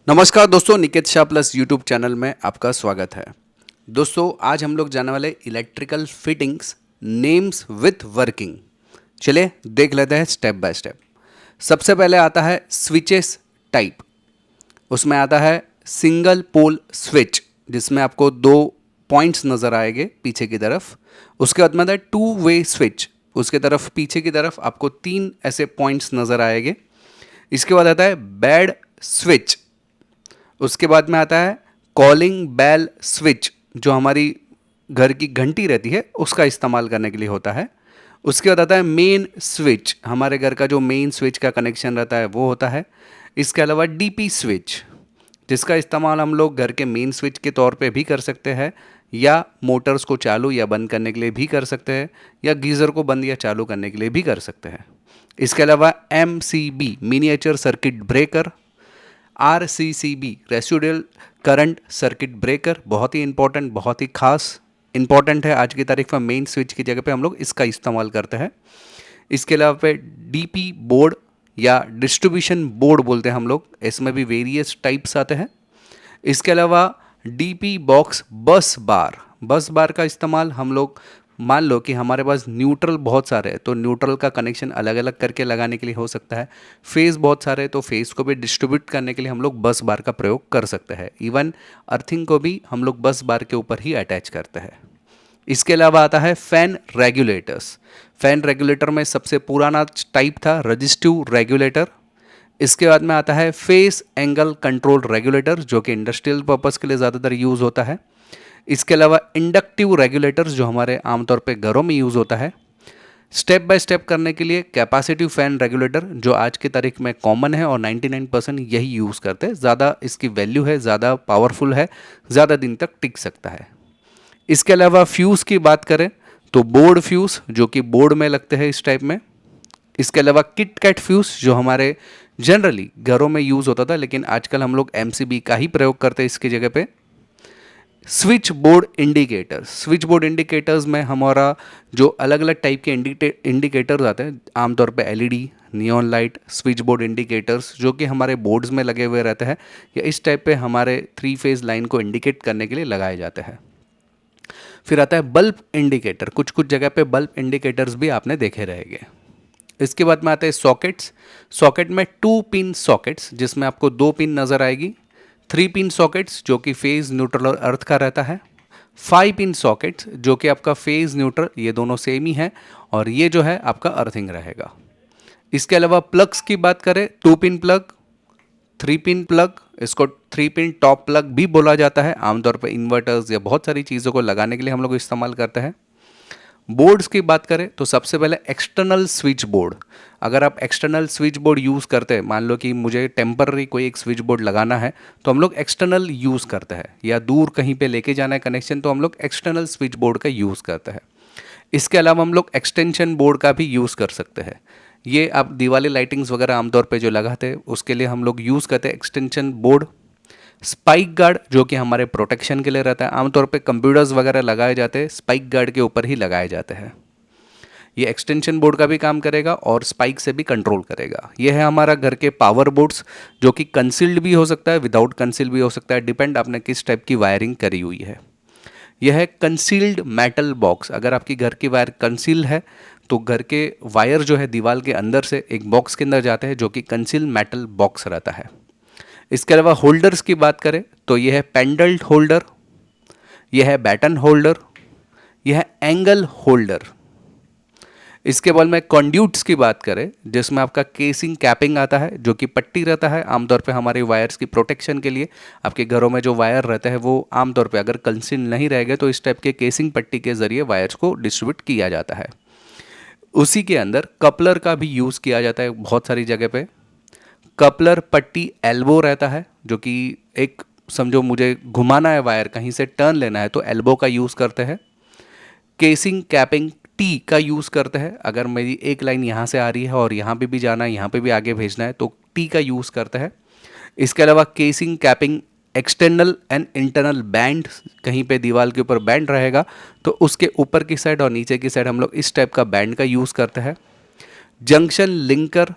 नमस्कार दोस्तों, Niket Shah plus YouTube channel में आपका स्वागत है। दोस्तों, आज हम लोग जाने वाले electrical fittings names with working. चलिए देख लेते हैं स्टेप बाय स्टेप। सबसे पहले आता है स्विचेस टाइप। उसमें आता है सिंगल पोल स्विच, जिसमें आपको दो पॉइंट्स नज़र आएंगे पीछे की तरफ। उसके बाद में आता है टू वे स्विच, उसके तरफ पीछे की तरफ आपको तीन ऐसे पॉइंट्स नज़र आएंगे। इसके बाद आता है बेड स्विच। उसके बाद में आता है कॉलिंग बेल स्विच, जो हमारी घर की घंटी रहती है उसका इस्तेमाल करने के लिए होता है। उसके बाद आता है मेन स्विच, हमारे घर का जो मेन स्विच का कनेक्शन रहता है वो होता है। इसके अलावा डीपी स्विच, जिसका इस्तेमाल हम लोग घर के मेन स्विच के तौर पे भी कर सकते हैं, या मोटर्स को चालू या बंद करने के लिए भी कर सकते हैं, या गीज़र को बंद या चालू करने के लिए भी कर सकते हैं। इसके अलावा M C B miniature circuit breaker, RCCB residual current circuit breaker, बहुत ही इंपॉर्टेंट, बहुत ही खास इंपॉर्टेंट है। आज की तारीख में मेन स्विच की जगह पे हम लोग इसका इस्तेमाल करते हैं। इसके अलावा पे DP बोर्ड या डिस्ट्रीब्यूशन बोर्ड बोलते हैं हम लोग, इसमें भी वेरियस टाइप्स आते हैं। इसके अलावा DP बॉक्स बस बार का इस्तेमाल हम लोग, मान लो कि हमारे पास न्यूट्रल बहुत सारे हैं तो न्यूट्रल का कनेक्शन अलग अलग करके लगाने के लिए हो सकता है। फेज़ बहुत सारे हैं तो फेज़ को भी डिस्ट्रीब्यूट करने के लिए हम लोग बस बार का प्रयोग कर सकते हैं। इवन अर्थिंग को भी हम लोग बस बार के ऊपर ही अटैच करते हैं। इसके अलावा आता है फैन रेगुलेटर्स। फैन रेगुलेटर में सबसे पुराना टाइप था रजिस्टिव रेगुलेटर। इसके बाद में आता है फेस एंगल कंट्रोल रेगुलेटर, जो कि इंडस्ट्रियल पर्पस के लिए ज़्यादातर यूज़ होता है। इसके अलावा इंडक्टिव रेगुलेटर्स, जो हमारे आमतौर पे घरों में यूज़ होता है। स्टेप बाय स्टेप करने के लिए कैपेसिटिव फैन रेगुलेटर, जो आज की तारीख में कॉमन है और 99% यही यूज़ करते हैं। ज़्यादा इसकी वैल्यू है, ज़्यादा पावरफुल है, ज़्यादा दिन तक टिक सकता है। इसके अलावा फ्यूज़ की बात करें तो बोर्ड फ्यूज़, जो कि बोर्ड में लगते हैं इस टाइप में। इसके अलावा किट कैट फ्यूज़, जो हमारे जनरली घरों में यूज़ होता था, लेकिन आजकल हम लोग MCB का ही प्रयोग करते हैं इसकी जगह पे। Switch board indicators, switch board indicators में हमारा जो अलग अलग टाइप के इंडिकेटर्स आते हैं, आमतौर पे LED, neon light, switch board indicators, जो कि हमारे बोर्ड्स में लगे हुए रहते हैं, या इस टाइप पे हमारे 3 फेज़ लाइन को इंडिकेट करने के लिए लगाए जाते हैं। फिर आता है बल्ब इंडिकेटर। कुछ कुछ जगह पे बल्ब इंडिकेटर्स भी आपने देखे रहेंगे। इसके बाद में आते हैं सॉकेट्स। सॉकेट में 2 पिन सॉकेट्स, जिसमें आपको 2 पिन नज़र आएगी। 3 पिन सॉकेट्स, जो कि फेज न्यूट्रल और अर्थ का रहता है। 5 पिन सॉकेट्स, जो कि आपका फेज न्यूट्रल, ये दोनों सेम ही है, और ये जो है आपका अर्थिंग रहेगा। इसके अलावा प्लग्स की बात करें, 2 पिन प्लग, 3 पिन प्लग, इसको 3 पिन टॉप प्लग भी बोला जाता है। आमतौर पर इन्वर्टर्स या बहुत सारी चीज़ों को लगाने के लिए हम लोग इस्तेमाल करते हैं। बोर्ड्स की बात करें तो सबसे पहले एक्सटर्नल स्विच बोर्ड। अगर आप एक्सटर्नल स्विच बोर्ड यूज़ करते हैं, मान लो कि मुझे टेम्पररी कोई एक स्विच बोर्ड लगाना है, तो हम लोग एक्सटर्नल यूज़ करते हैं, या दूर कहीं पे लेके जाना है कनेक्शन, तो हम लोग एक्सटर्नल स्विच बोर्ड का यूज़ करते हैं। इसके अलावा हम लोग एक्सटेंशन बोर्ड का भी यूज़ कर सकते हैं। ये आप दिवाली लाइटिंग्स वगैरह आमतौर पे जो लगाते हैं उसके लिए हम लोग यूज़ करते हैं एक्सटेंशन बोर्ड। स्पाइक गार्ड, जो कि हमारे प्रोटेक्शन के लिए रहता है, आमतौर पे कंप्यूटर्स वगैरह लगाए जाते हैं स्पाइक गार्ड के ऊपर ही लगाए जाते हैं। ये एक्सटेंशन बोर्ड का भी काम करेगा और स्पाइक से भी कंट्रोल करेगा। ये है हमारा घर के पावर बोर्ड्स, जो कि कंसील्ड भी हो सकता है, विदाउट कंसील भी हो सकता है, डिपेंड आपने किस टाइप की वायरिंग करी हुई है। यह है कंसील्ड मेटल बॉक्स। अगर आपकी घर की वायर कंसील है तो घर के वायर जो है दीवार के अंदर से एक बॉक्स के अंदर जाते हैं, जो कि कंसील मेटल बॉक्स रहता है। इसके अलावा होल्डर्स की बात करें तो यह है पेंडल्ट होल्डर, यह है बैटन होल्डर, यह है एंगल होल्डर। इसके बाद में कंड्यूट्स की बात करें, जिसमें आपका केसिंग कैपिंग आता है, जो कि पट्टी रहता है आमतौर पे हमारे वायर्स की प्रोटेक्शन के लिए। आपके घरों में जो वायर रहते हैं वो आमतौर पे अगर कंसील नहीं रहेंगे तो इस टाइप के केसिंग पट्टी के जरिए वायर्स को डिस्ट्रीब्यूट किया जाता है। उसी के अंदर कपलर का भी यूज़ किया जाता है बहुत सारी जगह पे। कपलर पट्टी एल्बो रहता है, जो कि एक समझो मुझे घुमाना है वायर, कहीं से टर्न लेना है तो एल्बो का यूज़ करते हैं। केसिंग कैपिंग टी का यूज़ करते हैं, अगर मेरी एक लाइन यहाँ से आ रही है और यहाँ पे भी जाना है, यहाँ पे भी आगे भेजना है, तो टी का यूज़ करते हैं। इसके अलावा casing capping external and internal band, कहीं पे दीवार के ऊपर बैंड रहेगा तो उसके ऊपर की साइड और नीचे की साइड हम लोग इस टाइप का बैंड का यूज़ करते हैं। जंक्शन लिंकर,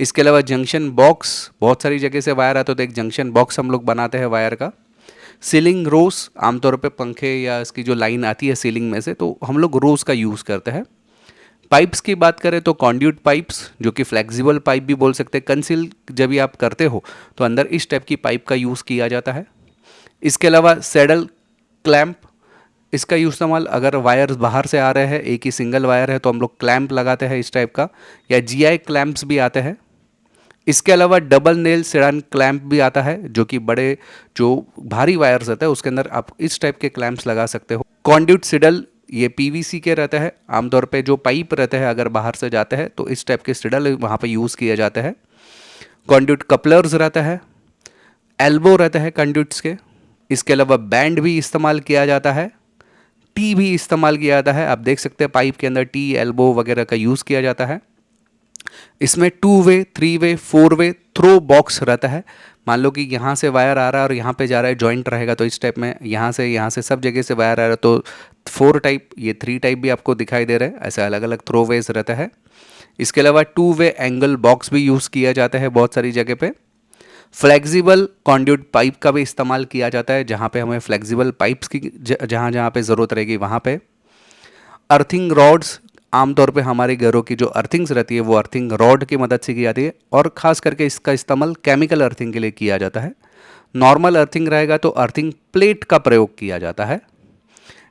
इसके अलावा जंक्शन बॉक्स, बहुत सारी जगह से वायर आता है तो एक जंक्शन बॉक्स हम लोग बनाते हैं वायर का। सीलिंग रोस, आमतौर पे पंखे या इसकी जो लाइन आती है सीलिंग में से, तो हम लोग रोस का यूज़ करते हैं। पाइप्स की बात करें तो कॉन्ड्यूट पाइप्स, जो कि फ्लेक्सिबल पाइप भी बोल सकते हैं। कंसील जब भी आप करते हो तो अंदर इस टाइप की पाइप का यूज़ किया जाता है। इसके अलावा सैडल क्लैंप, इसका इस्तेमाल अगर वायर बाहर से आ रहे हैं, एक ही सिंगल वायर है, तो हम लोग क्लैंप लगाते हैं इस टाइप का, या जीआई क्लैंप्स भी आते हैं। इसके अलावा डबल नेल सेडान क्लैंप भी आता है, जो कि बड़े जो भारी वायर्स रहते हैं उसके अंदर आप इस टाइप के क्लैंप्स लगा सकते हो। कॉन्ड्यूट सिडल, ये पीवीसी के रहते हैं। आमतौर पे जो पाइप रहते हैं अगर बाहर से जाते हैं तो इस टाइप के सिडल वहाँ पे यूज़ किए जाते हैं। कॉन्ड्यूट कपलर्स रहता है, एल्बो रहते हैं कंड्यूट्स के। इसके अलावा बैंड भी इस्तेमाल किया जाता है, टी भी इस्तेमाल किया जाता है। आप देख सकते हैं पाइप के अंदर टी, एल्बो वगैरह का यूज़ किया जाता है। इसमें 2 वे, 3 वे, 4 वे थ्रो बॉक्स रहता है। मान लो कि यहाँ से वायर आ रहा है और यहाँ पे जा रहा है, जॉइंट रहेगा तो इस टाइप में यहाँ से सब जगह से वायर आ रहा है, तो 4 टाइप, ये 3 टाइप भी आपको दिखाई दे रहा है। ऐसे अलग अलग थ्रो वेज रहता है। इसके अलावा 2 वे एंगल बॉक्स भी यूज़ किया जाता है बहुत सारी जगह पे। फ्लेक्सिबल कॉन्ड्यूट पाइप का भी इस्तेमाल किया जाता है, जहाँ पे हमें फ्लेक्सिबल पाइप्स की जहाँ जहाँ पे ज़रूरत रहेगी वहाँ पे। अर्थिंग रॉड्स, आमतौर पे हमारे घरों की जो अर्थिंग्स रहती है वो अर्थिंग रॉड की मदद से की जाती है, और ख़ास करके इसका इस्तेमाल केमिकल अर्थिंग के लिए किया जाता है। नॉर्मल अर्थिंग रहेगा तो अर्थिंग प्लेट का प्रयोग किया जाता है।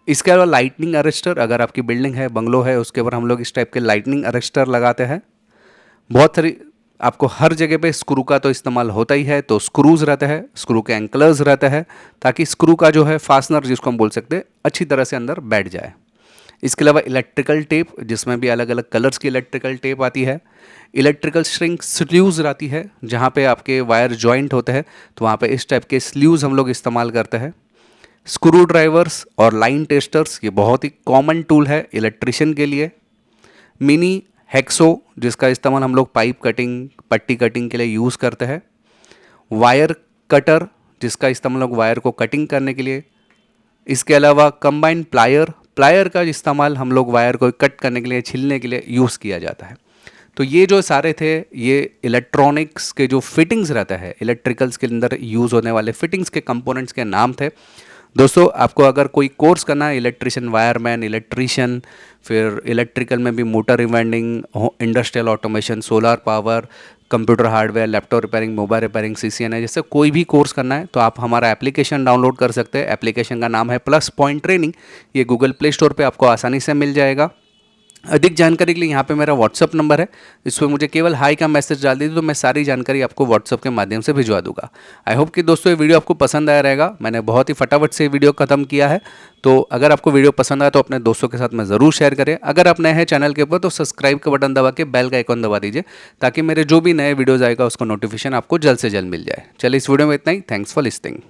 इसके अलावा लाइटनिंग अरेस्टर, अगर आपकी बिल्डिंग है, बंगलो है, उसके ऊपर हम लोग इस टाइप के लाइटनिंग अरेस्टर लगाते हैं। बहुत सारी, आपको हर जगह पे स्क्रू का तो इस्तेमाल होता ही है, तो स्क्रूज रहता है, स्क्रू के एंकलर्स रहते हैं, ताकि स्क्रू का जो है फास्टनर जिसको हम बोल सकते हैं अच्छी तरह से अंदर बैठ जाए। इसके अलावा इलेक्ट्रिकल टेप, जिसमें भी अलग अलग कलर्स की इलेक्ट्रिकल टेप आती है। इलेक्ट्रिकल श्रिंक स्ल्यूज़ आती है, जहाँ पे आपके वायर जॉइंट होते हैं तो वहाँ पे इस टाइप के स्ल्यूज़ हम लोग इस्तेमाल करते हैं। स्क्रू ड्राइवर्स और लाइन टेस्टर्स, ये बहुत ही कॉमन टूल है इलेक्ट्रिशियन के लिए। मिनी हेक्सो, जिसका इस्तेमाल हम लोग पाइप कटिंग, पट्टी कटिंग के लिए यूज़ करते हैं। वायर कटर, जिसका इस्तेमाल लोग वायर को कटिंग करने के लिए। इसके अलावा कंबाइन प्लायर, प्लायर का इस्तेमाल हम लोग वायर को कट करने के लिए, छीलने के लिए यूज़ किया जाता है। तो ये जो सारे थे, ये इलेक्ट्रॉनिक्स के जो फिटिंग्स रहता है, इलेक्ट्रिकल्स के अंदर यूज़ होने वाले फिटिंग्स के कंपोनेंट्स के नाम थे। दोस्तों, आपको अगर कोई कोर्स करना है, इलेक्ट्रिशियन, वायरमैन, इलेक्ट्रिशियन, फिर इलेक्ट्रिकल में भी motor rewinding, industrial automation, solar power, computer hardware, laptop repairing, mobile repairing, CCNA, जैसे कोई भी कोर्स करना है तो आप हमारा एप्लीकेशन डाउनलोड कर सकते हैं। एप्लीकेशन का नाम है प्लस पॉइंट ट्रेनिंग। ये गूगल प्ले स्टोर पे आपको आसानी से मिल जाएगा। अधिक जानकारी के लिए यहाँ पे मेरा व्हाट्सअप नंबर है, इस पर मुझे केवल हाई का मैसेज डाल दीजिए तो मैं सारी जानकारी आपको व्हाट्सअप के माध्यम से भिजवा दूंगा। आई होप कि दोस्तों ये वीडियो आपको पसंद आया रहेगा। मैंने बहुत ही फटाफट से वीडियो खत्म किया है, तो अगर आपको वीडियो पसंद आया तो अपने दोस्तों के साथ में ज़रूर शेयर करें। अगर आप नए हैं चैनल के ऊपर तो सब्सक्राइब का बटन दबा के बेल का आइकॉन दबा दीजिए, ताकि मेरे जो भी नए वीडियोज़ आएगा उसका नोटिफिकेशन आपको जल्द से जल्द मिल जाए। चलिए, इस वीडियो में इतना ही। Thanks for listening.